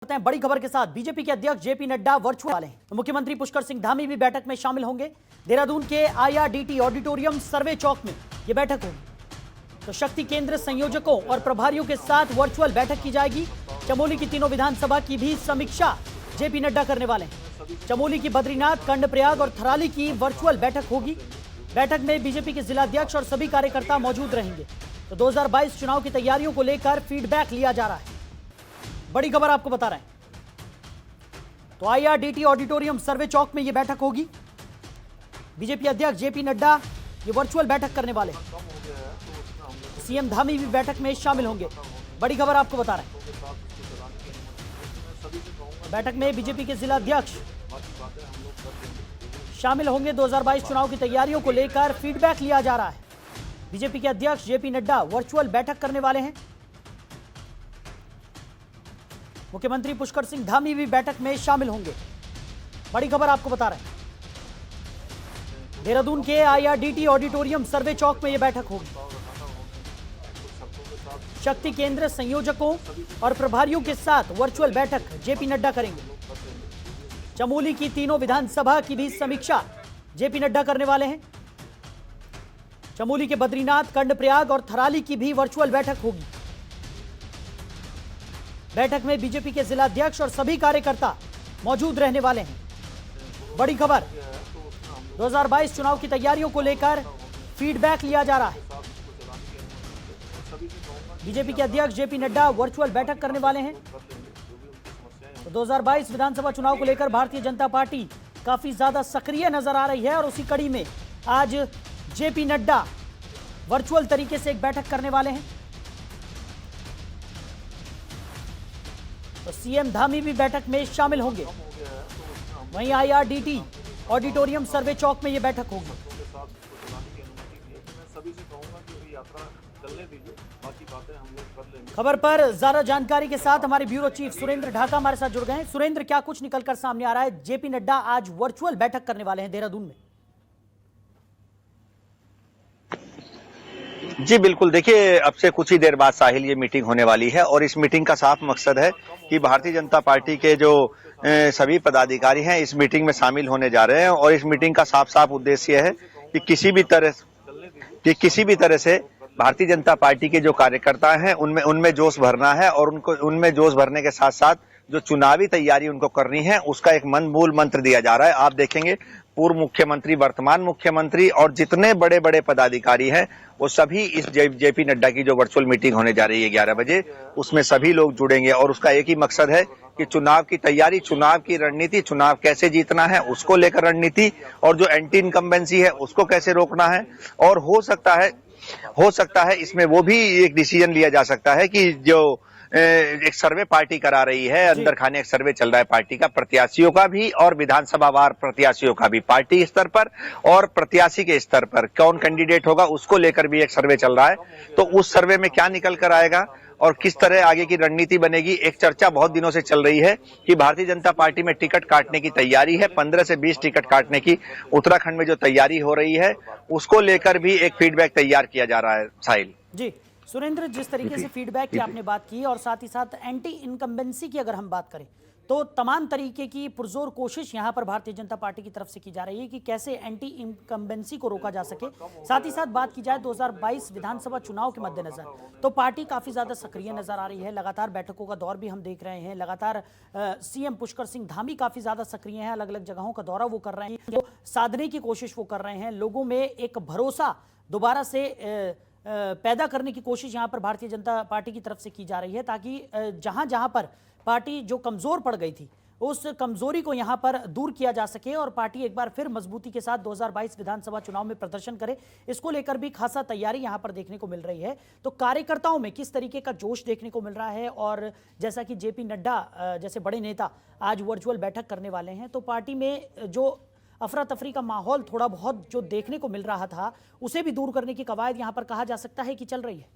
करते हैं बड़ी खबर के साथ। बीजेपी के अध्यक्ष जेपी नड्डा वर्चुअल वाले हैं। मुख्यमंत्री पुष्कर सिंह धामी भी बैठक में शामिल होंगे। देहरादून के आईआरडीटी ऑडिटोरियम सर्वे चौक में यह बैठक होगी। तो शक्ति केंद्र संयोजकों और प्रभारियों के साथ वर्चुअल बैठक की जाएगी। चमोली की तीनों विधानसभा की भी समीक्षा जेपी नड्डा करने वाले हैं। चमोली की बद्रीनाथ, कर्णप्रयाग और थराली की वर्चुअल बैठक होगी। बैठक में बीजेपी के जिलाध्यक्ष और सभी कार्यकर्ता मौजूद रहेंगे। तो 2022 चुनाव की तैयारियों को लेकर फीडबैक लिया जा रहा है। बड़ी खबर आपको बता रहे हैं। तो आईआरडीटी ऑडिटोरियम सर्वे चौक में यह बैठक होगी। बीजेपी अध्यक्ष जेपी नड्डा ये वर्चुअल बैठक करने वाले हैं। सीएम धामी भी बैठक में शामिल होंगे। बड़ी खबर आपको बता रहे हैं। बैठक में बीजेपी के जिलाध्यक्ष शामिल होंगे। 2022 चुनाव की तैयारियों को लेकर फीडबैक लिया जा रहा है। बीजेपी के अध्यक्ष जेपी नड्डा वर्चुअल बैठक करने वाले हैं। मुख्यमंत्री पुष्कर सिंह धामी भी बैठक में शामिल होंगे। बड़ी खबर आपको बता रहे हैं। देहरादून के आईआरडीटी ऑडिटोरियम सर्वे चौक में यह बैठक होगी। शक्ति केंद्र संयोजकों और प्रभारियों के साथ वर्चुअल बैठक जेपी नड्डा करेंगे। चमोली की तीनों विधानसभा की भी समीक्षा जेपी नड्डा करने वाले हैं। चमोली के बद्रीनाथ, कर्णप्रयाग और थराली की भी वर्चुअल बैठक होगी। बैठक में बीजेपी के जिलाध्यक्ष और सभी कार्यकर्ता मौजूद रहने वाले हैं। बड़ी खबर 2022 चुनाव की तैयारियों को लेकर फीडबैक लिया जा रहा है। बीजेपी के अध्यक्ष जेपी नड्डा वर्चुअल बैठक करने वाले हैं। तो 2022 विधानसभा चुनाव को लेकर भारतीय जनता पार्टी काफी ज्यादा सक्रिय नजर आ रही है और उसी कड़ी में आज जेपी नड्डा वर्चुअल तरीके से एक बैठक करने वाले हैं। तो सीएम धामी भी बैठक में शामिल होंगे। वहीं आईआरडीटी ऑडिटोरियम सर्वे चौक में यह बैठक होगी। खबर पर ज्यादा जानकारी के साथ हमारे ब्यूरो चीफ सुरेंद्र ढाका हमारे साथ जुड़ गए हैं। सुरेंद्र, क्या कुछ निकलकर सामने आ रहा है? जेपी नड्डा आज वर्चुअल बैठक करने वाले हैं देहरादून में। जी बिल्कुल, देखिए अब से कुछ ही देर बाद साहिल ये मीटिंग होने वाली है और इस मीटिंग का साफ मकसद है कि भारतीय जनता पार्टी के जो सभी पदाधिकारी हैं इस मीटिंग में शामिल होने जा रहे हैं और इस मीटिंग का साफ साफ उद्देश्य है कि किसी भी तरह से भारतीय जनता पार्टी के जो कार्यकर्ता हैं उनमें जोश भरना है और उनमें जोश भरने के साथ साथ जो चुनावी तैयारी उनको करनी है उसका एक मूल मंत्र दिया जा रहा है। आप देखेंगे पूर्व मुख्यमंत्री, वर्तमान मुख्यमंत्री और जितने बड़े बड़े पदाधिकारी हैं वो सभी इस जेपी नड्डा की जो वर्चुअल मीटिंग होने जा रही है 11 बजे, उसमें सभी लोग जुड़ेंगे और उसका एक ही मकसद है कि चुनाव की तैयारी, चुनाव की रणनीति, चुनाव कैसे जीतना है उसको लेकर रणनीति और जो एंटी इनकम्बेंसी है उसको कैसे रोकना है। और हो सकता है इसमें वो भी एक डिसीजन लिया जा सकता है कि जो एक सर्वे पार्टी करा रही है, अंदर खाने एक सर्वे चल रहा है पार्टी का, प्रत्याशियों का भी और विधानसभा वार प्रत्याशियों का भी, पार्टी स्तर पर और प्रत्याशी के स्तर पर कौन कैंडिडेट होगा उसको लेकर भी एक सर्वे चल रहा है। तो उस सर्वे में क्या निकल कर आएगा और किस तरह आगे की रणनीति बनेगी, एक चर्चा बहुत दिनों से चल रही है कि भारतीय जनता पार्टी में टिकट काटने की तैयारी है। 15 से 20 टिकट काटने की उत्तराखंड में जो तैयारी हो रही है उसको लेकर भी एक फीडबैक तैयार किया जा रहा है। साहिल जी, सुरेंद्र, जिस तरीके से फीडबैक की आपने बात की और साथ ही साथ एंटी इनकम्बेंसी की अगर हम बात करें तो तमाम तरीके की पुरजोर कोशिश यहां पर भारतीय जनता पार्टी की तरफ से की जा रही है कि कैसे एंटी इनकम्बेंसी को रोका जा सके। साथ ही साथ बात की जाए 2022 विधानसभा चुनाव के मद्देनजर तो पार्टी काफी ज्यादा सक्रिय नजर आ रही है। लगातार बैठकों का दौर भी हम देख रहे हैं। लगातार सीएम पुष्कर सिंह धामी काफी ज्यादा सक्रिय हैं। अलग अलग जगहों का दौरा वो कर रहे हैं, जो साधने की कोशिश वो कर रहे हैं। लोगों में एक भरोसा दोबारा से पैदा करने की कोशिश यहां पर भारतीय जनता पार्टी की तरफ से की जा रही है ताकि जहां जहां पर पार्टी जो कमजोर पड़ गई थी उस कमजोरी को यहां पर दूर किया जा सके और पार्टी एक बार फिर मजबूती के साथ 2022 विधानसभा चुनाव में प्रदर्शन करे। इसको लेकर भी खासा तैयारी यहां पर देखने को मिल रही है। तो कार्यकर्ताओं में किस तरीके का जोश देखने को मिल रहा है और जैसा कि जेपी नड्डा जैसे बड़े नेता आज वर्चुअल बैठक करने वाले हैं तो पार्टी में जो अफरा तफरी का माहौल थोड़ा बहुत जो देखने को मिल रहा था उसे भी दूर करने की कवायद यहां पर कहा जा सकता है कि चल रही है।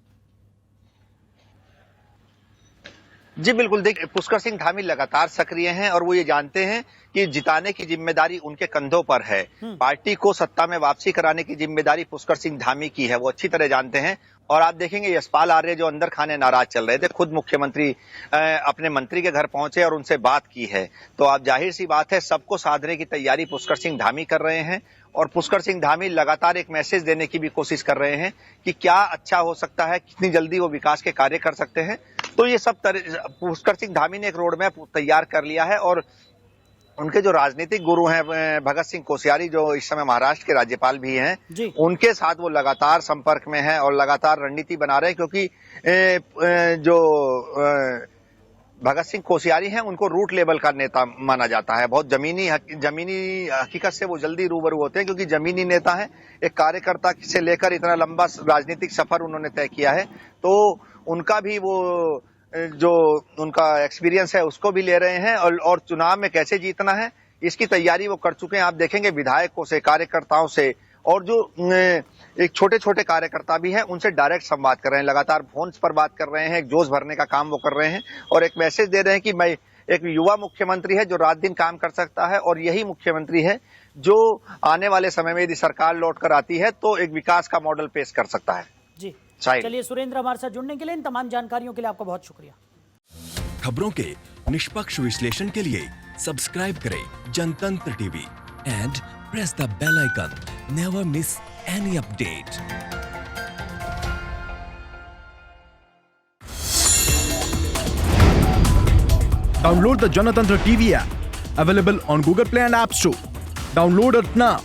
जी बिल्कुल, देखिए पुष्कर सिंह धामी लगातार सक्रिय हैं और वो ये जानते हैं कि जिताने की जिम्मेदारी उनके कंधों पर है। पार्टी को सत्ता में वापसी कराने की जिम्मेदारी पुष्कर सिंह धामी की है, वो अच्छी तरह जानते हैं। और आप देखेंगे यशपाल आर्य जो अंदर खाने नाराज चल रहे थे, खुद मुख्यमंत्री अपने मंत्री के घर पहुंचे और उनसे बात की है। तो आप जाहिर सी बात है सबको साधने की तैयारी पुष्कर सिंह धामी कर रहे हैं और पुष्कर सिंह धामी लगातार एक मैसेज देने की भी कोशिश कर रहे हैं कि क्या अच्छा हो सकता है, कितनी जल्दी वो विकास के कार्य कर सकते हैं। तो ये सब पुष्कर सिंह धामी ने एक रोड मैप तैयार कर लिया है और उनके जो राजनीतिक गुरु हैं भगत सिंह कोश्यारी जो इस समय महाराष्ट्र के राज्यपाल भी हैं, उनके साथ वो लगातार संपर्क में हैं और लगातार रणनीति बना रहे हैं, क्योंकि जो भगत सिंह कोश्यारी हैं उनको रूट लेवल का नेता माना जाता है। बहुत जमीनी हकीकत से वो जल्दी रूबरू होते हैं, क्योंकि जमीनी नेता हैं। एक कार्यकर्ता से लेकर इतना लंबा राजनीतिक सफर उन्होंने तय किया है, तो उनका भी वो जो उनका एक्सपीरियंस है उसको भी ले रहे हैं और चुनाव में कैसे जीतना है इसकी तैयारी वो कर चुके हैं। आप देखेंगे विधायकों से, कार्यकर्ताओं से और जो एक छोटे छोटे कार्यकर्ता भी हैं उनसे डायरेक्ट संवाद कर रहे हैं, लगातार फोन पर बात कर रहे हैं, एक जोश भरने का काम वो कर रहे हैं और एक मैसेज दे रहे हैं कि मैं एक युवा मुख्यमंत्री है जो रात दिन काम कर सकता है और यही मुख्यमंत्री है जो आने वाले समय में यदि सरकार लौट कर आती है तो एक विकास का मॉडल पेश कर सकता है। जी चलिए सुरेंद्र, हमारे साथ जुड़ने के लिए, इन तमाम जानकारियों के लिए आपका बहुत शुक्रिया। खबरों के निष्पक्ष विश्लेषण के लिए सब्सक्राइब करें Janatantra TV and press the bell icon. Never miss any update. Download the Janatantra TV app, available on Google Play and App Store. Download it now.